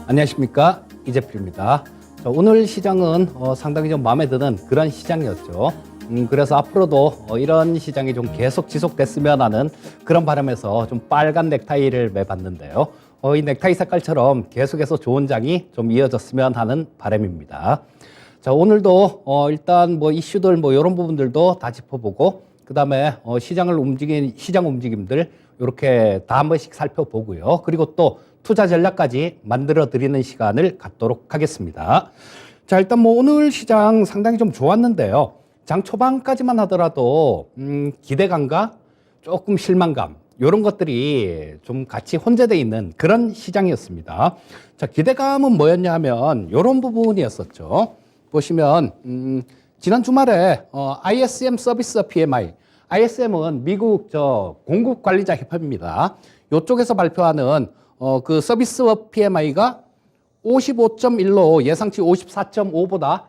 안녕하십니까, 이재필입니다. 오늘 시장은 상당히 좀 마음에 드는 그런 시장이었죠. 그래서 앞으로도 이런 시장이 좀 계속 지속됐으면 하는 그런 바람에서 좀 빨간 넥타이를 매봤는데요. 이 넥타이 색깔처럼 계속해서 좋은 장이 좀 이어졌으면 하는 바람입니다. 자, 오늘도 일단 뭐 이슈들 뭐 이런 부분들도 다 짚어보고, 그 다음에 시장 움직임들 이렇게 다 한 번씩 살펴보고요. 그리고 또 투자 전략까지 만들어 드리는 시간을 갖도록 하겠습니다. 자, 일단 뭐 오늘 시장 상당히 좀 좋았는데요. 장 초반까지만 하더라도 기대감과 조금 실망감 이런 것들이 좀 같이 혼재되어 있는 그런 시장이었습니다. 자, 기대감은 뭐였냐 하면 이런 부분이었었죠. 보시면 지난 주말에 ISM 서비스 PMI, ISM은 미국 공급 관리자 협회입니다. 이쪽에서 발표하는 그 서비스 PMI가 55.1로 예상치 54.5보다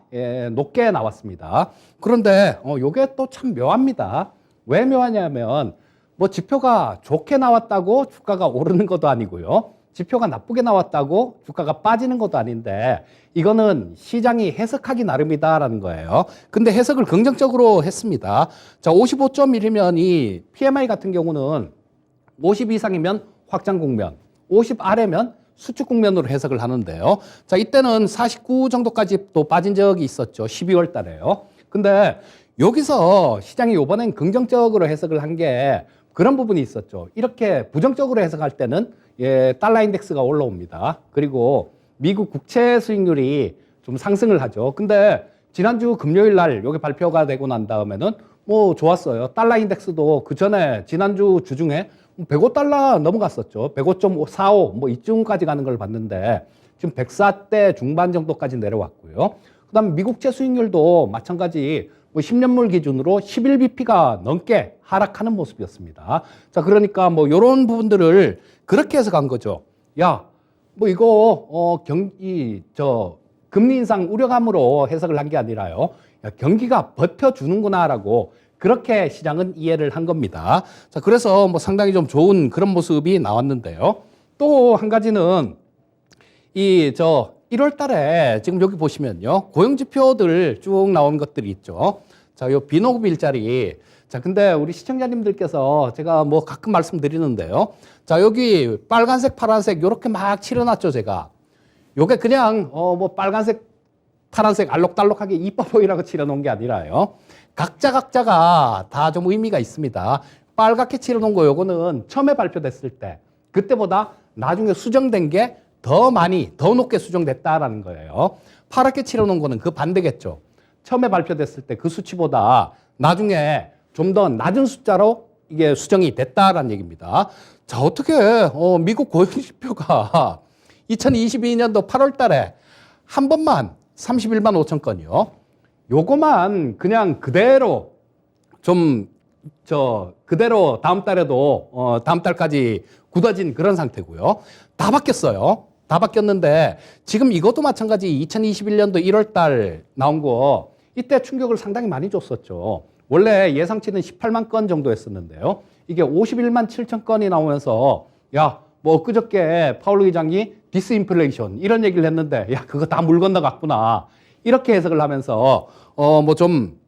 높게 나왔습니다. 그런데 요게 또 참 묘합니다. 왜 묘하냐면 뭐 지표가 좋게 나왔다고 주가가 오르는 것도 아니고요. 지표가 나쁘게 나왔다고 주가가 빠지는 것도 아닌데 이거는 시장이 해석하기 나름이다라는 거예요. 근데 해석을 긍정적으로 했습니다. 자, 55.1이면 이 PMI 같은 경우는 50 이상이면 확장 국면, 50 아래면 수축 국면으로 해석을 하는데요. 자, 이때는 49 정도까지 또 빠진 적이 있었죠. 12월 달에요. 근데 여기서 시장이 이번엔 긍정적으로 해석을 한 게 그런 부분이 있었죠. 이렇게 부정적으로 해석할 때는 달러 인덱스가 올라옵니다. 그리고 미국 국채 수익률이 좀 상승을 하죠. 근데 지난주 금요일 날 여기 발표가 되고 난 다음에는 뭐 좋았어요. 달러 인덱스도 그 전에 지난주 주중에 105달러 넘어갔었죠. 105.45 뭐 이쯤까지 가는 걸 봤는데 지금 104대 중반 정도까지 내려왔고요. 그다음에 미국채 수익률도 마찬가지 뭐 10년물 기준으로 11bp가 넘게 하락하는 모습이었습니다. 자, 그러니까 뭐 이런 부분들을 그렇게 해석한 거죠. 야, 뭐 이거 금리 인상 우려감으로 해석을 한 게 아니라요. 야, 경기가 버텨주는구나라고 그렇게 시장은 이해를 한 겁니다. 자, 그래서 뭐 상당히 좀 좋은 그런 모습이 나왔는데요. 또 한 가지는 1월 달에 지금 여기 보시면요. 고용지표들 쭉 나온 것들이 있죠. 자, 요 비노급 일자리. 자, 근데 우리 시청자님들께서 제가 뭐 가끔 말씀드리는데요. 자, 여기 빨간색, 파란색 요렇게 막 칠해놨죠, 제가. 요게 그냥 뭐 빨간색, 파란색 알록달록하게 이뻐 보이라고 칠해놓은 게 아니라요. 각자가 다 좀 의미가 있습니다. 빨갛게 칠해놓은 거 요거는 처음에 발표됐을 때 그때보다 나중에 수정된 게 더 많이 더 높게 수정됐다라는 거예요. 파랗게 칠해놓은 거는 그 반대겠죠. 처음에 발표됐을 때 그 수치보다 나중에 좀 더 낮은 숫자로 이게 수정이 됐다라는 얘기입니다. 자, 어떻게 미국 고용지표가 2022년도 8월 달에 한 번만 31만 5천 건이요. 요거만 그냥 그대로 그대로 다음 달에도 다음 달까지 굳어진 그런 상태고요. 다 바뀌었어요. 다 바뀌었는데 지금 이것도 마찬가지 2021년도 1월 달 나온 거 이때 충격을 상당히 많이 줬었죠. 원래 예상치는 18만 건 정도 했었는데요. 이게 51만 7천 건이 나오면서 야, 뭐 엊그저께 파월 의장이 디스인플레이션 이런 얘기를 했는데 야, 그거 다 물 건너갔구나. 이렇게 해석을 하면서 뭐 좀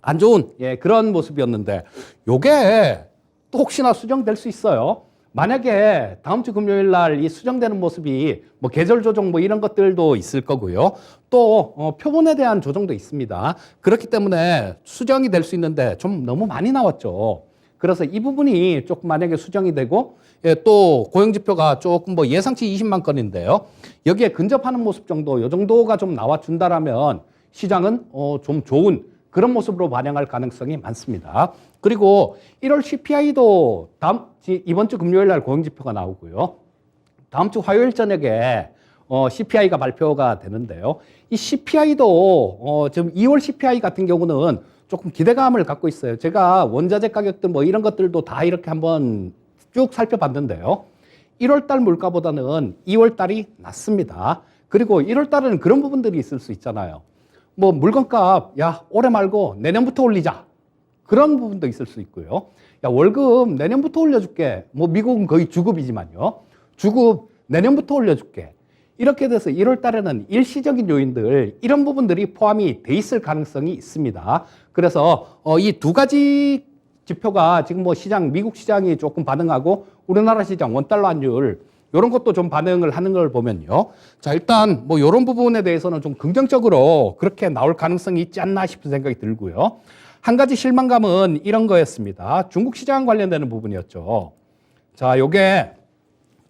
안 좋은 그런 모습이었는데 요게 또 혹시나 수정될 수 있어요. 만약에 다음 주 금요일 날 이 수정되는 모습이 뭐 계절 조정 뭐 이런 것들도 있을 거고요. 또 표본에 대한 조정도 있습니다. 그렇기 때문에 수정이 될 수 있는데 좀 너무 많이 나왔죠. 그래서 이 부분이 조금 만약에 수정이 되고 또 고용지표가 조금 뭐 예상치 20만 건인데요. 여기에 근접하는 모습 정도, 요 정도가 좀 나와준다라면 시장은 좀 좋은 그런 모습으로 반영할 가능성이 많습니다. 그리고 1월 CPI도 이번 주 금요일 날 고용지표가 나오고요. 다음 주 화요일 저녁에 CPI가 발표가 되는데요. 이 CPI도 지금 2월 CPI 같은 경우는 조금 기대감을 갖고 있어요. 제가 원자재 가격들 뭐 이런 것들도 다 이렇게 한번 쭉 살펴봤는데요. 1월 달 물가보다는 2월 달이 낮습니다. 그리고 1월 달에는 그런 부분들이 있을 수 있잖아요. 뭐 물건값 야 올해 말고 내년부터 올리자. 그런 부분도 있을 수 있고요. 야 월급 내년부터 올려줄게. 뭐 미국은 거의 주급이지만요. 주급 내년부터 올려줄게. 이렇게 돼서 1월 달에는 일시적인 요인들 이런 부분들이 포함이 돼 있을 가능성이 있습니다. 그래서 이 두 가지 지표가 지금 뭐 시장, 미국 시장이 조금 반응하고 우리나라 시장 원달러 환율 이런 것도 좀 반응을 하는 걸 보면요. 자, 일단 뭐 이런 부분에 대해서는 좀 긍정적으로 그렇게 나올 가능성이 있지 않나 싶은 생각이 들고요. 한 가지 실망감은 이런 거였습니다. 중국 시장 관련되는 부분이었죠. 자, 요게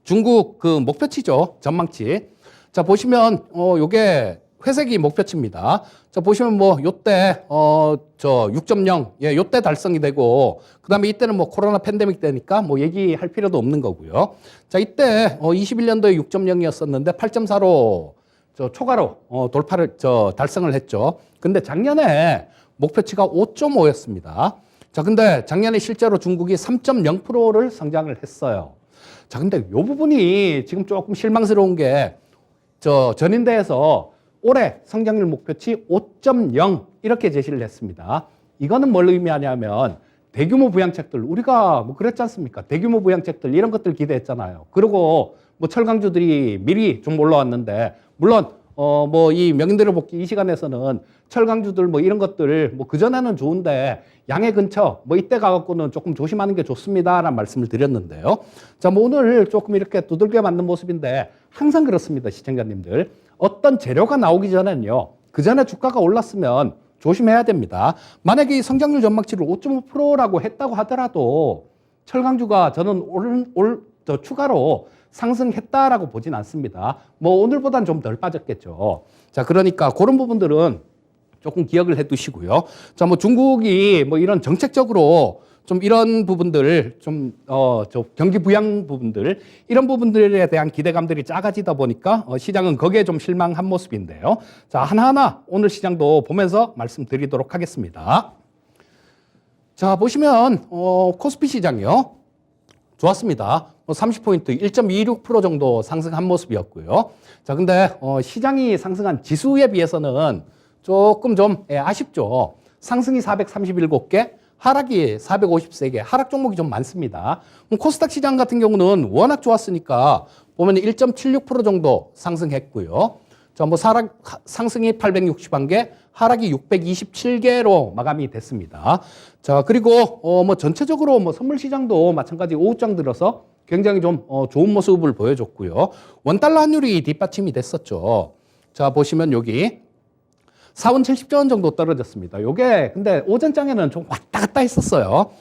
중국 그 목표치죠. 전망치. 자, 보시면 요게 회색이 목표치입니다. 자, 보시면 뭐 요때 저 6.0 예, 요때 달성이 되고 그다음에 이때는 뭐 코로나 팬데믹 때니까 뭐 얘기할 필요도 없는 거고요. 자, 이때 21년도에 6.0이었었는데 8.4로 저 초과로 돌파를 달성을 했죠. 근데 작년에 목표치가 5.5였습니다. 자, 근데 작년에 실제로 중국이 3.0%를 성장을 했어요. 자, 근데 이 부분이 지금 조금 실망스러운 게 전인대에서 올해 성장률 목표치 5.0 이렇게 제시를 했습니다. 이거는 뭘 의미하냐면 대규모 부양책들 우리가 뭐 그랬지 않습니까? 대규모 부양책들 이런 것들 기대했잖아요. 그리고 뭐 철강주들이 미리 좀 올라왔는데 물론 뭐 이 명인들을 복귀 이 시간에서는 철강주들 뭐 이런 것들 뭐 그전에는 좋은데 양해 근처 뭐 이때 가갖고는 조금 조심하는 게 좋습니다라는 말씀을 드렸는데요. 자, 뭐 오늘 조금 이렇게 두들겨 맞는 모습인데 항상 그렇습니다. 시청자님들. 어떤 재료가 나오기 전에는요. 그 전에 주가가 올랐으면 조심해야 됩니다. 만약에 이 성장률 전망치를 5.5%라고 했다고 하더라도 철강주가 저는 추가로 상승했다라고 보진 않습니다. 뭐 오늘보다는 좀 덜 빠졌겠죠. 자, 그러니까 그런 부분들은 조금 기억을 해 두시고요. 자, 뭐 중국이 뭐 이런 정책적으로 좀 이런 부분들 저 경기 부양 부분들 이런 부분들에 대한 기대감들이 작아지다 보니까 시장은 거기에 좀 실망한 모습인데요. 자, 하나하나 오늘 시장도 보면서 말씀드리도록 하겠습니다. 자, 보시면 코스피 시장이요. 좋았습니다. 30포인트 1.26% 정도 상승한 모습이었고요. 자, 근데 시장이 상승한 지수에 비해서는 조금 좀 아쉽죠. 상승이 437개, 하락이 453개, 하락 종목이 좀 많습니다. 코스닥 시장 같은 경우는 워낙 좋았으니까 보면 1.76% 정도 상승했고요. 자, 뭐 상승이 861개, 하락이 627개로 마감이 됐습니다. 자, 그리고 뭐 전체적으로 뭐 선물 시장도 마찬가지 오후장 들어서 굉장히 좀 좋은 모습을 보여줬고요. 원달러 환율이 뒷받침이 됐었죠. 자, 보시면 여기 4원 70조 원 정도 떨어졌습니다. 요게 근데 오전장에는 좀 왔다 갔다 했었어요.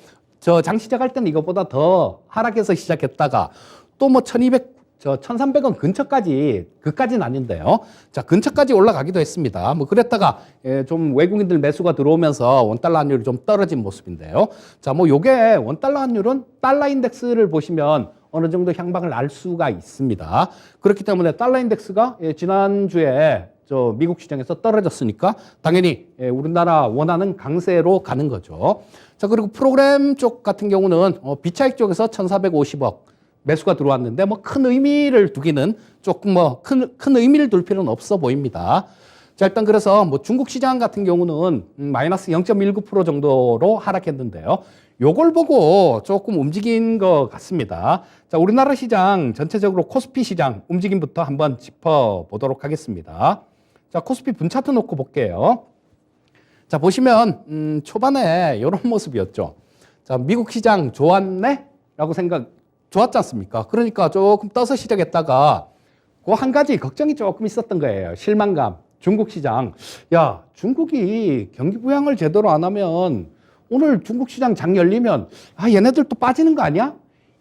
장 시작할 때는 이것보다 더 하락해서 시작했다가 또 뭐 1,300원 근처까지, 그까지는 아닌데요. 자, 근처까지 올라가기도 했습니다. 뭐 그랬다가 좀 외국인들 매수가 들어오면서 원달러 환율이 좀 떨어진 모습인데요. 자, 뭐 요게 원달러 환율은 달러 인덱스를 보시면 어느 정도 향방을 알 수가 있습니다. 그렇기 때문에 달러 인덱스가 지난주에 미국 시장에서 떨어졌으니까 당연히 우리나라 원하는 강세로 가는 거죠. 자, 그리고 프로그램 쪽 같은 경우는 비차익 쪽에서 1,450억 매수가 들어왔는데 뭐 큰 의미를 두기는 조금 뭐 큰 의미를 둘 필요는 없어 보입니다. 자, 일단 그래서 뭐 중국 시장 같은 경우는 마이너스 0.19% 정도로 하락했는데요. 요걸 보고 조금 움직인 것 같습니다. 자, 우리나라 시장 전체적으로 코스피 시장 움직임부터 한번 짚어보도록 하겠습니다. 자, 코스피 분 차트 놓고 볼게요. 자, 보시면 초반에 이런 모습이었죠. 자, 미국 시장 좋았네? 라고 좋았지 않습니까? 그러니까 조금 떠서 시작했다가 그 한 가지 걱정이 조금 있었던 거예요. 실망감. 중국 시장. 야, 중국이 경기 부양을 제대로 안 하면 오늘 중국 시장 장 열리면 얘네들 또 빠지는 거 아니야?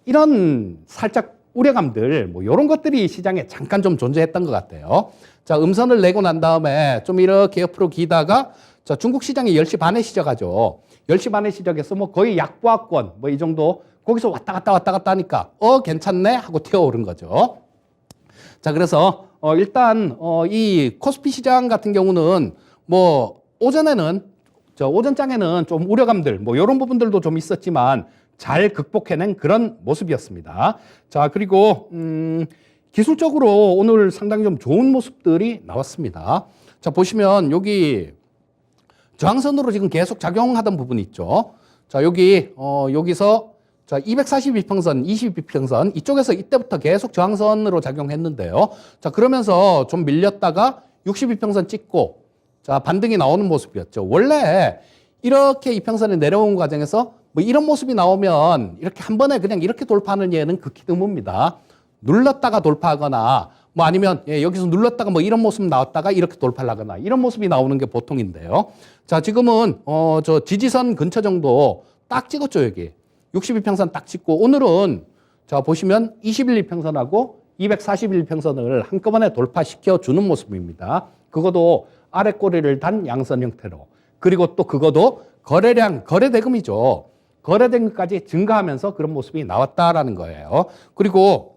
이런 살짝 우려감들 뭐 이런 것들이 시장에 잠깐 좀 존재했던 것 같아요. 자, 음선을 내고 난 다음에 좀 이렇게 옆으로 기다가 자, 중국 시장이 10시 반에 시작하죠. 10시 반에 시작해서 뭐 거의 약보합권 뭐 이 정도 거기서 왔다 갔다 하니까 괜찮네 하고 튀어오른 거죠. 자, 그래서 일단 이 코스피 시장 같은 경우는 뭐 오전에는 오전장에는 좀 우려감들 뭐 이런 부분들도 좀 있었지만 잘 극복해낸 그런 모습이었습니다. 자, 그리고 기술적으로 오늘 상당히 좀 좋은 모습들이 나왔습니다. 자, 보시면 여기 저항선으로 지금 계속 작용하던 부분이 있죠. 자, 여기서 자, 242평선, 22평선 이쪽에서 이때부터 계속 저항선으로 작용했는데요. 자, 그러면서 좀 밀렸다가 62평선 찍고 자, 반등이 나오는 모습이었죠. 원래 이렇게 이평선에 내려온 과정에서 뭐 이런 모습이 나오면 이렇게 한 번에 그냥 이렇게 돌파하는 예는 극히 드뭅니다. 눌렀다가 돌파하거나 뭐 아니면 여기서 눌렀다가 뭐 이런 모습 나왔다가 이렇게 돌파를 하거나 이런 모습이 나오는 게 보통인데요. 자, 지금은 저 지지선 근처 정도 딱 찍었죠, 여기. 62평선 딱 찍고 오늘은 자, 보시면 21평선하고 241평선을 한꺼번에 돌파시켜 주는 모습입니다. 그것도 아래 꼬리를 단 양선 형태로. 그리고 또 그것도 거래량, 거래대금이죠. 거래대금까지 증가하면서 그런 모습이 나왔다라는 거예요. 그리고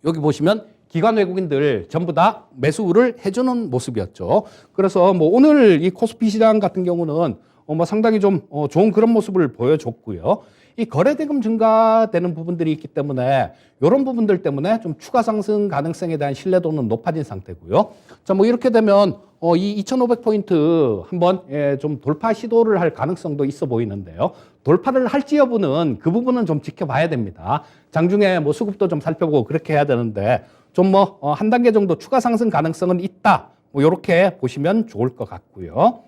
여기 보시면 기관 외국인들 전부 다 매수를 해주는 모습이었죠. 그래서 뭐 오늘 이 코스피 시장 같은 경우는 뭐 상당히 좀 좋은 그런 모습을 보여줬고요. 이 거래대금 증가되는 부분들이 있기 때문에 이런 부분들 때문에 좀 추가 상승 가능성에 대한 신뢰도는 높아진 상태고요. 자, 뭐 이렇게 되면 이 2,500포인트 한번 좀 돌파 시도를 할 가능성도 있어 보이는데요. 돌파를 할지 여부는 그 부분은 좀 지켜봐야 됩니다. 장중에 뭐 수급도 좀 살펴보고 그렇게 해야 되는데 좀 뭐 한 단계 정도 추가 상승 가능성은 있다. 뭐 이렇게 보시면 좋을 것 같고요.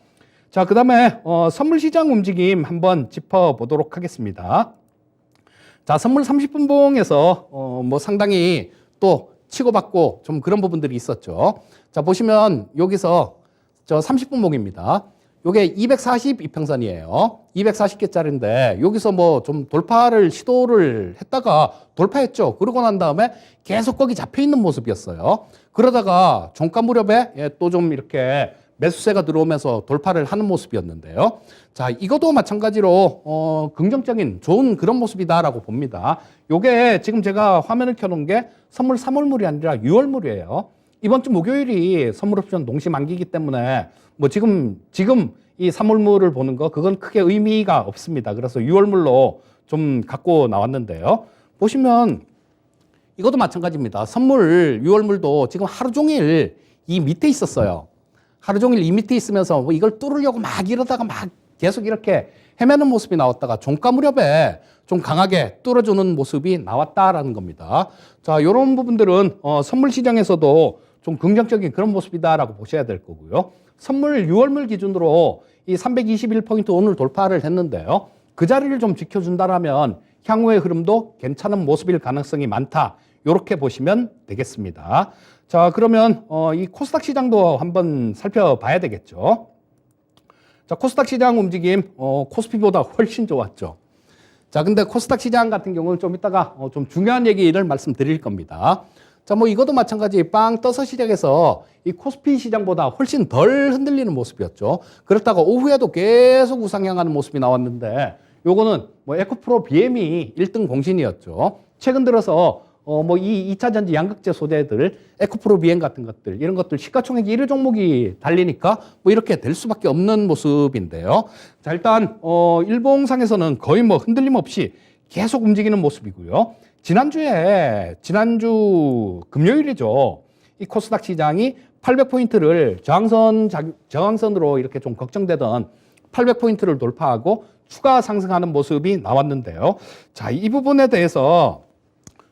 자, 그다음에 선물 시장 움직임 한번 짚어보도록 하겠습니다. 자, 선물 30분봉에서 뭐 상당히 또 치고받고 좀 그런 부분들이 있었죠. 자, 보시면 여기서 저 30분봉입니다. 요게 242평선이에요. 240개짜리인데 여기서 뭐 좀 돌파를 시도를 했다가 돌파했죠. 그러고 난 다음에 계속 거기 잡혀 있는 모습이었어요. 그러다가 종가 무렵에 또 좀 이렇게 매수세가 들어오면서 돌파를 하는 모습이었는데요. 자, 이것도 마찬가지로 긍정적인 좋은 그런 모습이다라고 봅니다. 요게 지금 제가 화면을 켜놓은 게 선물 3월물이 아니라 6월물이에요. 이번 주 목요일이 선물 옵션 농시 만기이기 때문에 뭐 지금 이 3월물을 보는 거 그건 크게 의미가 없습니다. 그래서 6월물로 좀 갖고 나왔는데요. 보시면 이것도 마찬가지입니다. 선물 6월물도 지금 하루 종일 이 밑에 있었어요. 하루 종일 이 밑에 있으면서 뭐 이걸 뚫으려고 막 이러다가 막 계속 이렇게 헤매는 모습이 나왔다가 종가 무렵에 좀 강하게 뚫어주는 모습이 나왔다라는 겁니다. 자, 이런 부분들은 선물 시장에서도 좀 긍정적인 그런 모습이다라고 보셔야 될 거고요. 선물 6월물 기준으로 이 321포인트 오늘 돌파를 했는데요. 그 자리를 좀 지켜준다라면 향후의 흐름도 괜찮은 모습일 가능성이 많다. 이렇게 보시면 되겠습니다. 자, 그러면 이 코스닥 시장도 한번 살펴봐야 되겠죠. 자, 코스닥 시장 움직임 코스피보다 훨씬 좋았죠. 자, 근데 코스닥 시장 같은 경우는 좀 이따가 좀 중요한 얘기를 말씀드릴 겁니다. 자, 뭐 이것도 마찬가지 빵 떠서 시작해서 이 코스피 시장보다 훨씬 덜 흔들리는 모습이었죠. 그렇다가 오후에도 계속 우상향하는 모습이 나왔는데 요거는 뭐 에코프로 BM이 1등 공신이었죠. 최근 들어서 뭐 이 2차 전지 양극재 소재들, 에코프로 BM 같은 것들, 이런 것들 시가총액 1위 종목이 달리니까 뭐 이렇게 될 수밖에 없는 모습인데요. 자, 일단 일봉상에서는 거의 뭐 흔들림 없이 계속 움직이는 모습이고요. 지난주 금요일이죠. 이 코스닥 시장이 800포인트를 저항선으로 이렇게 좀 걱정되던 800포인트를 돌파하고 추가 상승하는 모습이 나왔는데요. 자, 이 부분에 대해서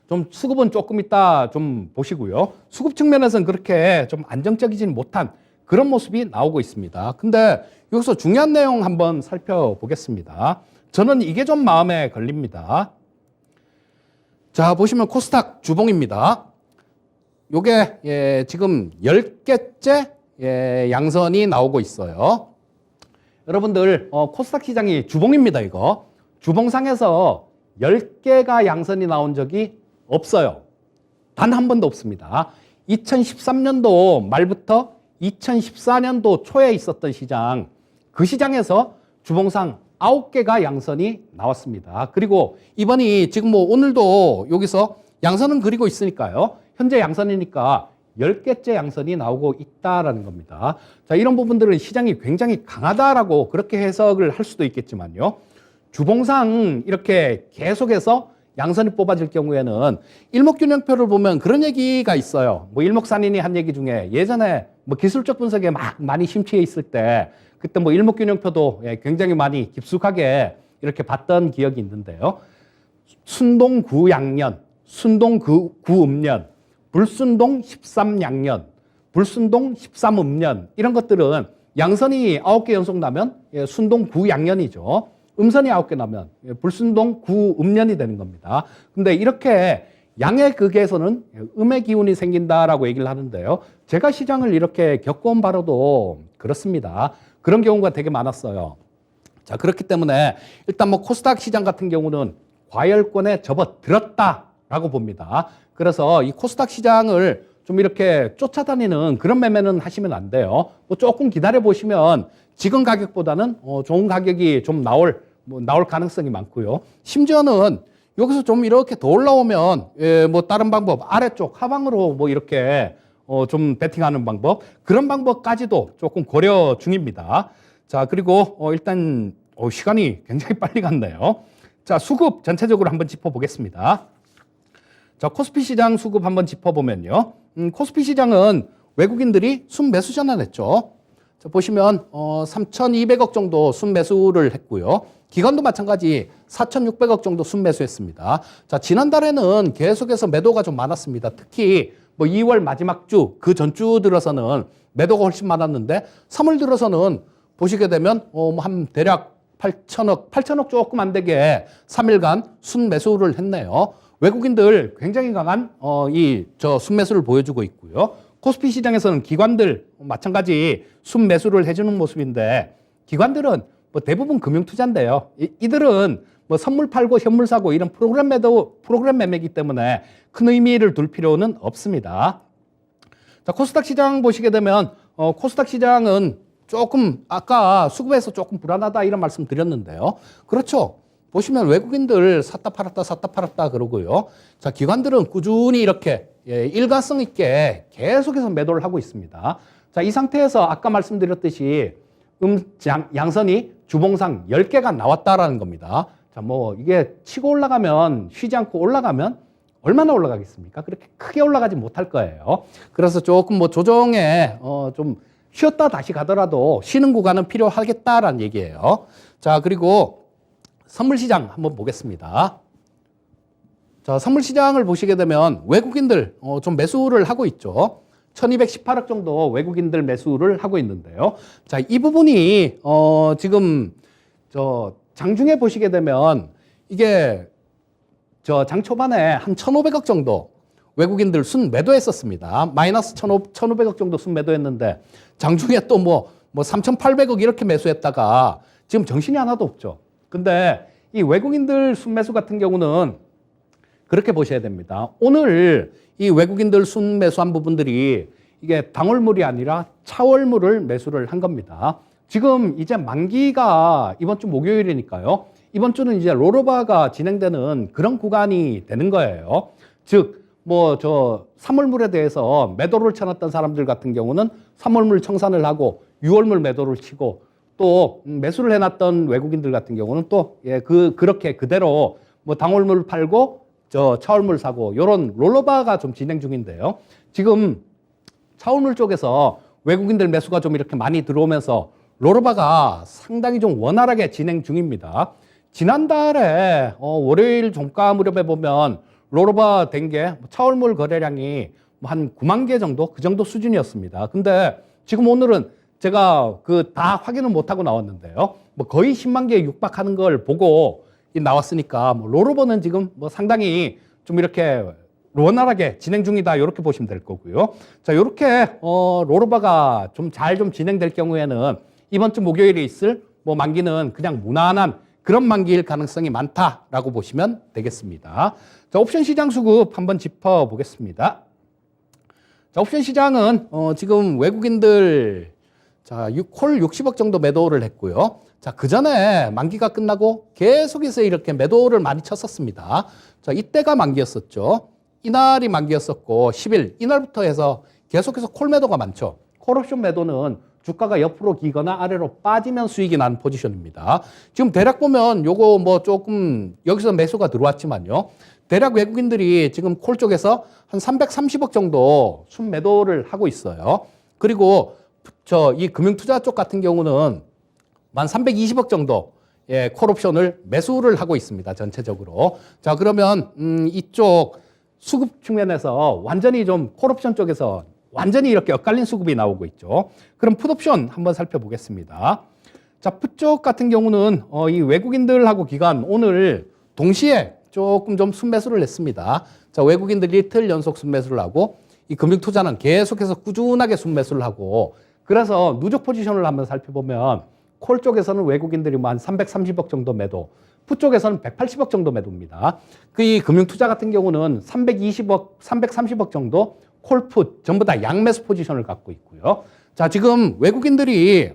좀 수급은 조금 이따 좀 보시고요. 수급 측면에서는 그렇게 좀 안정적이진 못한 그런 모습이 나오고 있습니다. 근데 여기서 중요한 내용 한번 살펴보겠습니다. 저는 이게 좀 마음에 걸립니다. 자, 보시면 코스닥 주봉입니다. 요게 지금 10개째 양선이 나오고 있어요. 여러분들 코스닥 시장이 주봉입니다. 이거 주봉상에서 10개가 양선이 나온 적이 없어요. 단 한 번도 없습니다. 2013년도 말부터 2014년도 초에 있었던 시장, 그 시장에서 주봉상 9개가 양선이 나왔습니다. 그리고 이번이 지금 뭐 오늘도 여기서 양선은 그리고 있으니까요. 현재 양선이니까 10개째 양선이 나오고 있다라는 겁니다. 자, 이런 부분들은 시장이 굉장히 강하다라고 그렇게 해석을 할 수도 있겠지만요. 주봉상 이렇게 계속해서 양선이 뽑아질 경우에는 일목균형표를 보면 그런 얘기가 있어요. 뭐 일목산인이 한 얘기 중에 예전에 뭐 기술적 분석에 막 많이 심취해 있을 때 그때 뭐 일목균형표도 굉장히 많이 깊숙하게 이렇게 봤던 기억이 있는데요. 순동 9양년, 순동 9음년, 불순동 13양년, 불순동 13음년 이런 것들은 양선이 9개 연속 나면 순동 9양년이죠. 음선이 9개 나면 불순동 9음년이 되는 겁니다. 근데 이렇게 양의 극에서는 음의 기운이 생긴다라고 얘기를 하는데요. 제가 시장을 이렇게 겪어온 바로도 그렇습니다. 그런 경우가 되게 많았어요. 자, 그렇기 때문에 일단 뭐 코스닥 시장 같은 경우는 과열권에 접어들었다라고 봅니다. 그래서 이 코스닥 시장을 좀 이렇게 쫓아다니는 그런 매매는 하시면 안 돼요. 뭐 조금 기다려 보시면 지금 가격보다는 좋은 가격이 좀 나올 가능성이 많고요. 심지어는 여기서 좀 이렇게 더 올라오면 뭐 다른 방법 아래쪽 하방으로 뭐 이렇게 좀 베팅하는 방법 그런 방법까지도 조금 고려 중입니다. 자, 그리고 일단 시간이 굉장히 빨리 갔네요. 자, 수급 전체적으로 한번 짚어보겠습니다. 자, 코스피 시장 수급 한번 짚어보면요. 코스피 시장은 외국인들이 순매수 전환했죠. 자, 보시면 3,200억 정도 순매수를 했고요. 기관도 마찬가지 4,600억 정도 순매수했습니다. 자, 지난달에는 계속해서 매도가 좀 많았습니다. 특히 뭐 2월 마지막 주, 그 전주 들어서는 매도가 훨씬 많았는데 3월 들어서는 보시게 되면 한 대략 8천억 조금 안 되게 3일간 순매수를 했네요. 외국인들 굉장히 강한 순매수를 보여주고 있고요. 코스피 시장에서는 기관들 마찬가지 순매수를 해주는 모습인데 기관들은 뭐 대부분 금융투자인데요. 이들은 뭐 선물 팔고 현물 사고 이런 프로그램 매매이기 때문에 큰 의미를 둘 필요는 없습니다. 자, 코스닥 시장 보시게 되면 코스닥 시장은 조금 아까 수급에서 조금 불안하다 이런 말씀 드렸는데요. 그렇죠. 보시면 외국인들 샀다 팔았다 그러고요. 자, 기관들은 꾸준히 이렇게 일관성 있게 계속해서 매도를 하고 있습니다. 자, 이 상태에서 아까 말씀드렸듯이 양선이 주봉상 10개가 나왔다라는 겁니다. 자, 뭐 이게 치고 올라가면 쉬지 않고 올라가면 얼마나 올라가겠습니까? 그렇게 크게 올라가지 못할 거예요. 그래서 조금 뭐 조정에 좀 쉬었다 다시 가더라도 쉬는 구간은 필요하겠다라는 얘기예요. 자, 그리고 선물시장 한번 보겠습니다. 자, 선물시장을 보시게 되면 외국인들 좀 매수를 하고 있죠. 1218억 정도 외국인들 매수를 하고 있는데요. 자, 이 부분이 지금 장중에 보시게 되면 이게 장 초반에 한 1,500억 정도 외국인들 순 매도했었습니다. 마이너스 1,500억 정도 순 매도했는데 장중에 또 뭐 3,800억 이렇게 매수했다가 지금 정신이 하나도 없죠. 근데 이 외국인들 순매수 같은 경우는 그렇게 보셔야 됩니다. 오늘 이 외국인들 순매수한 부분들이 이게 당월물이 아니라 차월물을 매수를 한 겁니다. 지금 이제 만기가 이번 주 목요일이니까요. 이번 주는 이제 롤오버가 진행되는 그런 구간이 되는 거예요. 즉, 뭐, 3월물에 대해서 매도를 쳐놨던 사람들 같은 경우는 3월물 청산을 하고 6월물 매도를 치고 또 매수를 해놨던 외국인들 같은 경우는 또 그렇게 그대로 뭐 당월물 팔고 차월물 사고 이런 롤오버가 좀 진행 중인데요. 지금 차월물 쪽에서 외국인들 매수가 좀 이렇게 많이 들어오면서 롤오버가 상당히 좀 원활하게 진행 중입니다. 지난달에 월요일 종가 무렵에 보면 롤오버 된 게 차월물 거래량이 한 9만 개 정도 그 정도 수준이었습니다. 근데 지금 오늘은 제가 다 확인을 못하고 나왔는데요. 뭐 거의 10만 개에 육박하는 걸 보고 나왔으니까 뭐 롤오버는 지금 뭐 상당히 좀 이렇게 원활하게 진행 중이다 이렇게 보시면 될 거고요. 자, 이렇게 롤오버가 좀 잘 좀 진행될 경우에는 이번 주 목요일에 있을 뭐 만기는 그냥 무난한 그런 만기일 가능성이 많다라고 보시면 되겠습니다. 자, 옵션 시장 수급 한번 짚어보겠습니다. 자, 옵션 시장은 지금 외국인들 콜 60억 정도 매도를 했고요. 자, 그 전에 만기가 끝나고 계속해서 이렇게 매도를 많이 쳤었습니다. 자, 이때가 만기였었죠. 이날이 만기였었고 10일 이날부터 해서 계속해서 콜 매도가 많죠. 콜옵션 매도는 주가가 옆으로 기거나 아래로 빠지면 수익이 나는 포지션입니다. 지금 대략 보면 요거 뭐 조금 여기서 매수가 들어왔지만요. 대략 외국인들이 지금 콜 쪽에서 한 330억 정도 순매도를 하고 있어요. 그리고 이 금융투자 쪽 같은 경우는 한 320억 정도 예, 콜옵션을 매수를 하고 있습니다. 전체적으로. 자, 그러면 이쪽 수급 측면에서 완전히 좀 콜옵션 쪽에서 완전히 이렇게 엇갈린 수급이 나오고 있죠. 그럼 풋옵션 한번 살펴보겠습니다. 자, 풋 쪽 같은 경우는 이 외국인들하고 기관 오늘 동시에 조금 좀 순매수를 했습니다. 자, 외국인들이 이틀 연속 순매수를 하고 이 금융투자는 계속해서 꾸준하게 순매수를 하고 그래서 누적 포지션을 한번 살펴보면 콜 쪽에서는 외국인들이 뭐 한 330억 정도 매도, 풋 쪽에서는 180억 정도 매도입니다. 그 이 금융투자 같은 경우는 320억, 330억 정도 콜풋 전부 다 양매수 포지션을 갖고 있고요. 자, 지금 외국인들이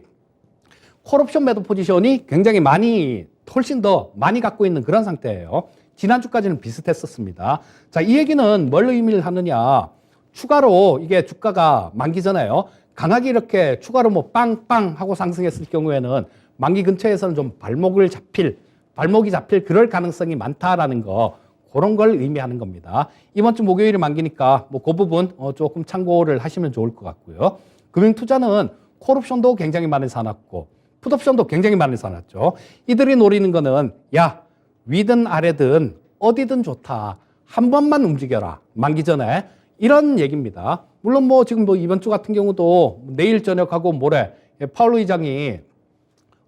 콜옵션 매도 포지션이 굉장히 많이 훨씬 더 많이 갖고 있는 그런 상태예요. 지난주까지는 비슷했었습니다. 자, 이 얘기는 뭘 의미를 하느냐. 추가로 이게 주가가 만기 전에요. 강하게 이렇게 추가로 뭐 빵빵 하고 상승했을 경우에는 만기 근처에서는 좀 발목이 잡힐 그럴 가능성이 많다라는 거 그런 걸 의미하는 겁니다. 이번 주 목요일이 만기니까 뭐 그 부분 조금 참고를 하시면 좋을 것 같고요. 금융투자는 콜옵션도 굉장히 많이 사놨고 풋옵션도 굉장히 많이 사놨죠. 이들이 노리는 거는 야 위든 아래든 어디든 좋다. 한 번만 움직여라. 만기 전에. 이런 얘기입니다. 물론 뭐 지금 뭐 이번 주 같은 경우도 내일 저녁하고 모레 파월 의장이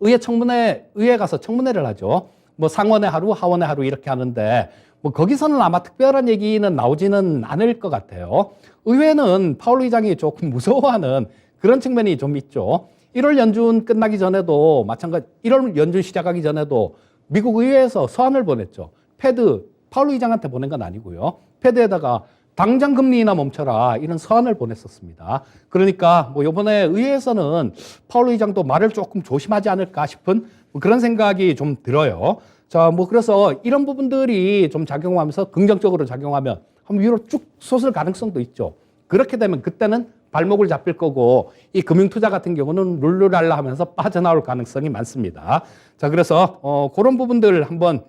의회 가서 청문회를 하죠. 뭐 상원의 하루, 하원의 하루 이렇게 하는데 뭐 거기서는 아마 특별한 얘기는 나오지는 않을 것 같아요. 의회는 파월 의장이 조금 무서워하는 그런 측면이 좀 있죠. 1월 연준 끝나기 전에도 마찬가지 1월 연준 시작하기 전에도 미국 의회에서 서한을 보냈죠. 패드 파월 의장한테 보낸 건 아니고요. 패드에다가 당장 금리 인하 멈춰라 이런 서한을 보냈었습니다. 그러니까 뭐 이번에 의회에서는 파월 의장도 말을 조금 조심하지 않을까 싶은 뭐 그런 생각이 좀 들어요. 자, 뭐 그래서 이런 부분들이 좀 작용하면서 긍정적으로 작용하면 한번 위로 쭉 솟을 가능성도 있죠. 그렇게 되면 그때는 발목을 잡힐 거고 이 금융투자 같은 경우는 룰루랄라 하면서 빠져나올 가능성이 많습니다. 자, 그래서 그런 부분들 한번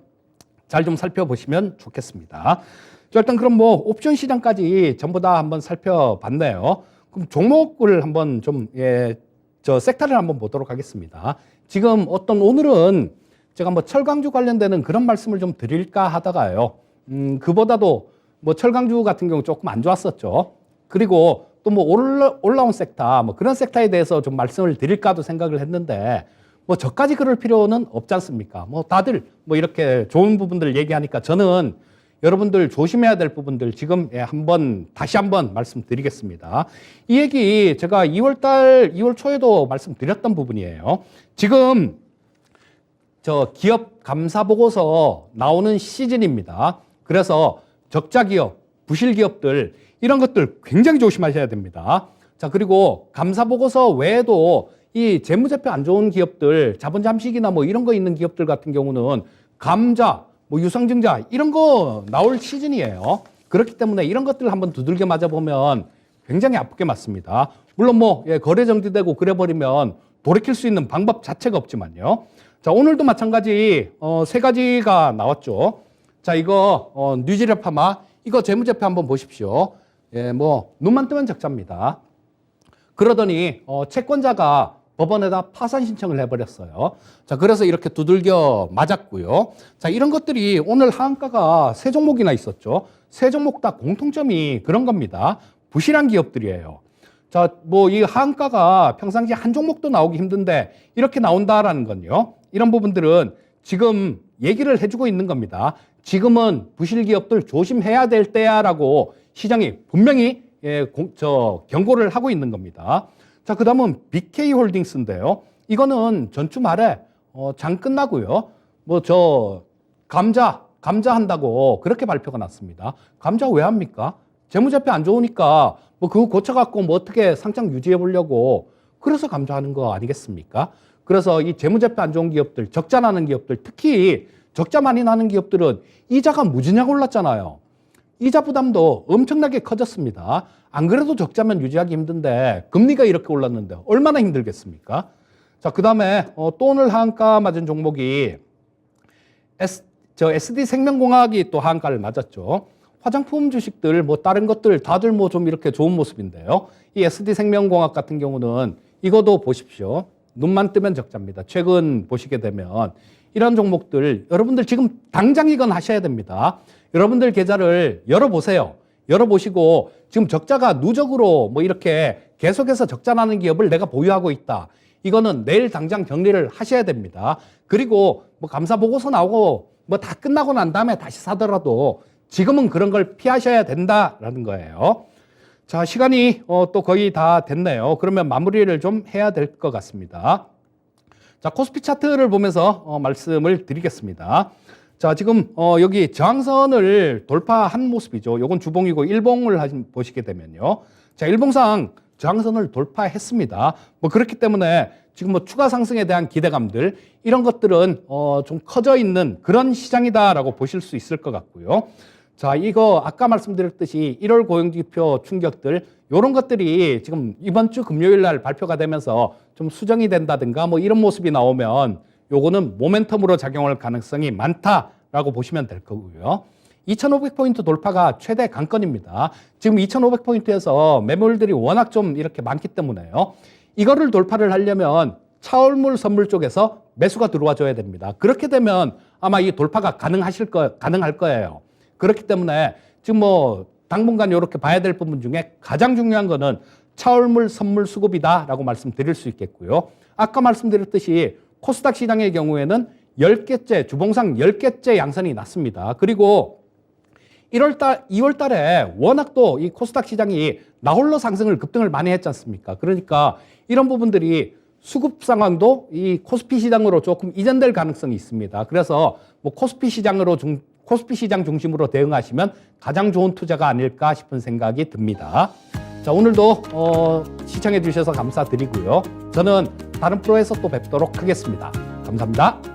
잘 좀 살펴보시면 좋겠습니다. 자, 일단 그럼 뭐 옵션 시장까지 전부 다 한번 살펴봤네요. 그럼 종목을 한번 좀 섹터를 한번 보도록 하겠습니다. 지금 오늘은 제가 뭐 철강주 관련되는 그런 말씀을 좀 드릴까 하다가요. 그보다도 뭐 철강주 같은 경우 조금 안 좋았었죠. 그리고 또 뭐 올라온 섹터, 뭐 그런 섹터에 대해서 좀 말씀을 드릴까도 생각을 했는데 뭐 저까지 그럴 필요는 없지 않습니까? 뭐 다들 뭐 이렇게 좋은 부분들 얘기하니까 저는 여러분들 조심해야 될 부분들 지금 다시 한번 말씀드리겠습니다. 이 얘기 제가 2월 초에도 말씀드렸던 부분이에요. 지금 저 기업 감사 보고서 나오는 시즌입니다. 그래서 적자 기업, 부실 기업들 이런 것들 굉장히 조심하셔야 됩니다. 자, 그리고 감사 보고서 외에도 이 재무제표 안 좋은 기업들, 자본 잠식이나 뭐 이런 거 있는 기업들 같은 경우는 감자, 뭐 유상증자 이런 거 나올 시즌이에요. 그렇기 때문에 이런 것들 한번 두들겨 맞아 보면 굉장히 아프게 맞습니다. 물론 뭐 거래 정지되고 그래 버리면 돌이킬 수 있는 방법 자체가 없지만요. 자, 오늘도 마찬가지 세 가지가 나왔죠. 자, 이거 뉴질랩 파마 이거 재무제표 한번 보십시오. 뭐 눈만 뜨면 적자입니다. 그러더니 채권자가 법원에다 파산 신청을 해버렸어요. 자, 그래서 이렇게 두들겨 맞았고요. 자, 이런 것들이 오늘 하한가가 세 종목이나 있었죠. 세 종목 다 공통점이 그런 겁니다. 부실한 기업들이에요. 자, 뭐 이 하한가가 평상시 한 종목도 나오기 힘든데 이렇게 나온다라는 건요. 이런 부분들은 지금 얘기를 해주고 있는 겁니다. 지금은 부실 기업들 조심해야 될 때야라고 시장이 분명히 경고를 하고 있는 겁니다. 자, 그 다음은 BK홀딩스인데요. 이거는 전주 말에 장 끝나고요. 뭐 감자 한다고 그렇게 발표가 났습니다. 감자 왜 합니까? 재무제표 안 좋으니까 뭐 그거 고쳐갖고 뭐 어떻게 상장 유지해 보려고 그래서 감자하는 거 아니겠습니까? 그래서 이 재무제표 안 좋은 기업들, 적자 나는 기업들, 특히 적자 많이 나는 기업들은 이자가 무지하게 올랐잖아요. 이자 부담도 엄청나게 커졌습니다. 안 그래도 적자면 유지하기 힘든데 금리가 이렇게 올랐는데 얼마나 힘들겠습니까? 자, 그 다음에 또 오늘 하한가 맞은 종목이 SD생명공학이 또 하한가를 맞았죠. 화장품 주식들 뭐 다른 것들 다들 뭐 좀 이렇게 좋은 모습인데요. 이 SD생명공학 같은 경우는 이것도 보십시오. 눈만 뜨면 적자입니다. 최근 보시게 되면 이런 종목들 여러분들 지금 당장 이건 하셔야 됩니다. 여러분들 계좌를 열어보세요. 열어보시고 지금 적자가 누적으로 뭐 이렇게 계속해서 적자 나는 기업을 내가 보유하고 있다. 이거는 내일 당장 정리를 하셔야 됩니다. 그리고 뭐 감사 보고서 나오고 뭐 다 끝나고 난 다음에 다시 사더라도 지금은 그런 걸 피하셔야 된다라는 거예요. 자, 시간이 또 거의 다 됐네요. 그러면 마무리를 좀 해야 될 것 같습니다. 자, 코스피 차트를 보면서 말씀을 드리겠습니다. 자, 지금 여기 저항선을 돌파한 모습이죠. 요건 주봉이고 일봉을 보시게 되면요. 자, 일봉상 저항선을 돌파했습니다. 뭐 그렇기 때문에 지금 뭐 추가 상승에 대한 기대감들 이런 것들은 좀 커져 있는 그런 시장이다라고 보실 수 있을 것 같고요. 자, 이거 아까 말씀드렸듯이 1월 고용지표 충격들 이런 것들이 지금 이번 주 금요일 날 발표가 되면서 좀 수정이 된다든가 뭐 이런 모습이 나오면 요거는 모멘텀으로 작용할 가능성이 많다라고 보시면 될 거고요. 2500포인트 돌파가 최대 강건입니다. 지금 2500포인트에서 매물들이 워낙 좀 이렇게 많기 때문에요. 이거를 돌파를 하려면 차월물 선물 쪽에서 매수가 들어와 줘야 됩니다. 그렇게 되면 아마 이 돌파가 가능할 거예요. 그렇기 때문에 지금 뭐 당분간 이렇게 봐야 될 부분 중에 가장 중요한 거는 차월물 선물 수급이다라고 말씀드릴 수 있겠고요. 아까 말씀드렸듯이 코스닥 시장의 경우에는 10개째, 주봉상 10개째 양선이 났습니다. 그리고 2월 달에 워낙 또 이 코스닥 시장이 나홀로 상승을 급등을 많이 했지 않습니까? 그러니까 이런 부분들이 수급 상황도 이 코스피 시장으로 조금 이전될 가능성이 있습니다. 그래서 뭐 코스피 시장 중심으로 대응하시면 가장 좋은 투자가 아닐까 싶은 생각이 듭니다. 자, 오늘도 시청해 주셔서 감사드리고요. 저는 다른 프로에서 또 뵙도록 하겠습니다. 감사합니다.